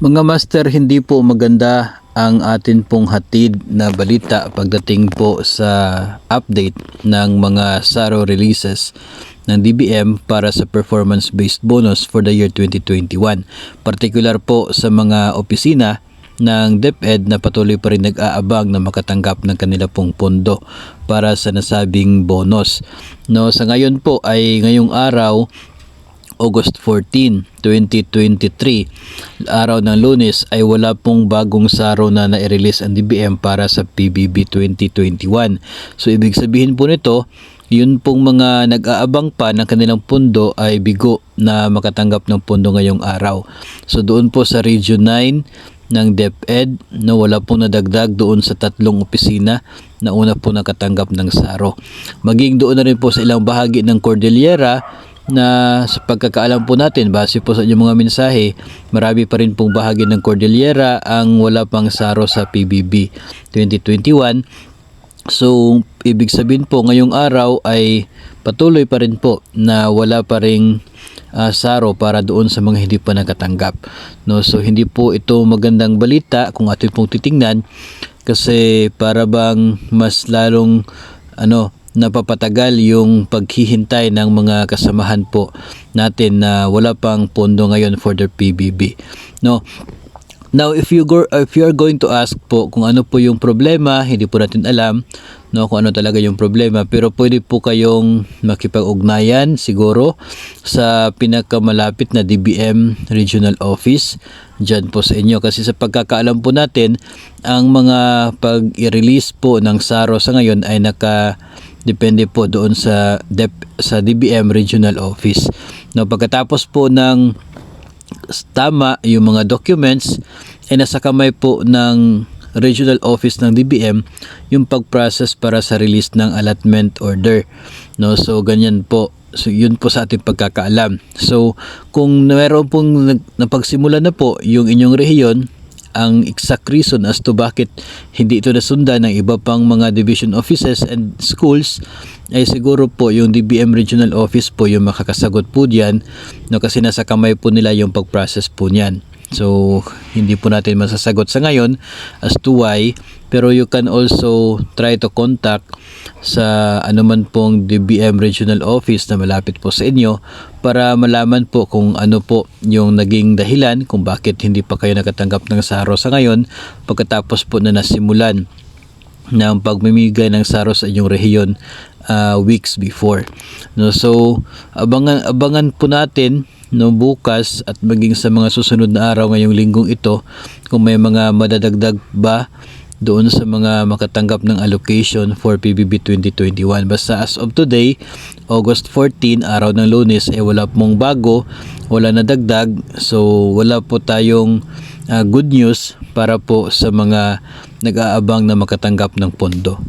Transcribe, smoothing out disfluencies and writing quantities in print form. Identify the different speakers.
Speaker 1: Mga master, hindi po maganda ang atin pong hatid na balita pagdating po sa update ng mga SARO releases ng DBM para sa performance-based bonus for the year 2021. Particular po sa mga opisina ng DepEd na patuloy pa rin nag-aabang na makatanggap ng kanila pong pondo para sa nasabing bonus. No, sa ngayon po ay ngayong araw, August 14, 2023, araw ng Lunes, ay wala pong bagong SARO na na-release ang DBM para sa PBB 2021. So ibig sabihin po nito, yun pong mga nag-aabang pa ng kanilang pondo ay bigo na makatanggap ng pondo ngayong araw. So doon po sa Region 9 ng DepEd, na wala pong nadagdag doon sa 3 opisina na una po nakatanggap ng SARO. Maging doon na rin po sa ilang bahagi ng Cordillera, na sa pagkakaalam po natin, base po sa inyong mga mensahe, marami pa rin pong bahagi ng Cordillera ang wala pang SARO sa PBB 2021. So, ibig sabihin po ngayong araw ay patuloy pa rin po na wala pa ring SARO para doon sa mga hindi pa nakatanggap. No, so hindi po ito magandang balita kung atin pong titingnan, kasi para bang mas lalong napapatagal yung paghihintay ng mga kasamahan po natin na wala pang pondo ngayon for their PBB. No. Now, if you are going to ask po kung ano po yung problema, hindi po natin alam kung ano talaga yung problema, pero pwede po kayong makipag-ugnayan siguro sa pinakamalapit na DBM Regional Office dyan po sa inyo, kasi sa pagkakaalam po natin, ang mga pag-release po ng SARO sa ngayon ay depende po doon sa DBM Regional Office. No, pagkatapos po ng tama yung mga documents, ay nasa kamay po ng Regional Office ng DBM yung pag-process para sa release ng allotment order. No, so ganyan po. So yun po sa ating pagkakaalam. So kung meron pong napagsimula na po yung inyong rehiyon, ang exact reason as to bakit hindi ito nasundan ng iba pang mga division offices and schools, ay siguro po yung DBM Regional Office po yung makakasagot po diyan, kasi nasa kamay po nila yung pag-process po niyan. So hindi po natin masasagot sa ngayon as to why, pero you can also try to contact sa anuman pong DBM Regional Office na malapit po sa inyo para malaman po kung ano po yung naging dahilan kung bakit hindi pa kayo nakatanggap ng SARO sa ngayon, pagkatapos po na nasimulan ng pagmimigay ng SARO sa inyong rehiyon weeks before. No, so abangan po natin bukas at maging sa mga susunod na araw ngayong linggong ito kung may mga madadagdag ba doon sa mga makatanggap ng allocation for PBB 2021. Basta as of today, August 14, araw ng Lunes, ay wala pong bago, wala na dagdag. So wala po tayong good news para po sa mga nag-aabang na makatanggap ng pondo.